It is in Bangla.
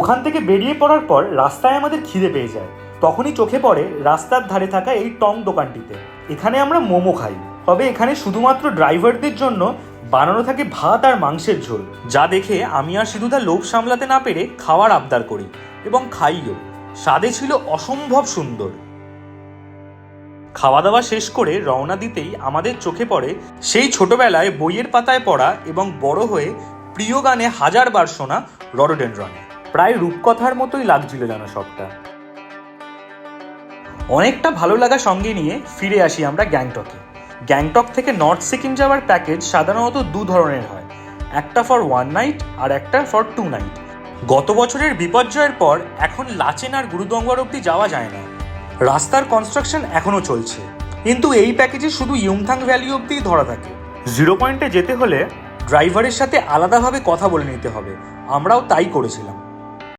ওখান থেকে বেরিয়ে পড়ার পর রাস্তায় আমাদের খিদে পেয়ে যায়। তখনই চোখে পড়ে রাস্তার ধারে থাকা এই টং দোকানটিতে। এখানে আমরা মোমো খাই, তবে এখানে শুধুমাত্র ড্রাইভারদের জন্য বানানো থাকে ভাত আর মাংসের ঝোল, যা দেখে আমি আর সিধুদা লোভ সামলাতে না পেরে খাওয়ার আবদার করি এবং খাইও। স্বাদে ছিল অসম্ভব সুন্দর। খাওয়া দাওয়া শেষ করে রওনা দিতেই আমাদের চোখে পড়ে সেই ছোটবেলায় বইয়ের পাতায় পড়া এবং বড় হয়ে প্রিয় গানে হাজারবার শোনা রডোডেনড্রনে। প্রায় রূপকথার মতোই লাগছিল যেন সবটা। অনেকটা ভালো লাগা সঙ্গে নিয়ে ফিরে আসি আমরা গ্যাংটকে। গ্যাংটক থেকে নর্থ সিকিম যাওয়ার প্যাকেজ সাধারণত দু ধরনের হয়, একটা ফর 1 নাইট আর একটা ফর 2 নাইট। গত বছরের বিপর্যয়ের পর এখন লাচেন আর গুরুদঙ্গর অবধি যাওয়া যায় না। রাস্তার কনস্ট্রাকশন এখনও চলছে, কিন্তু এই প্যাকেজে শুধু ইয়ুমথাং ভ্যালি অবধিই ধরা থাকে। 0 পয়েন্টে যেতে হলে ড্রাইভারের সাথে আলাদাভাবে কথা বলে নিতে হবে, আমরাও তাই করেছিলাম।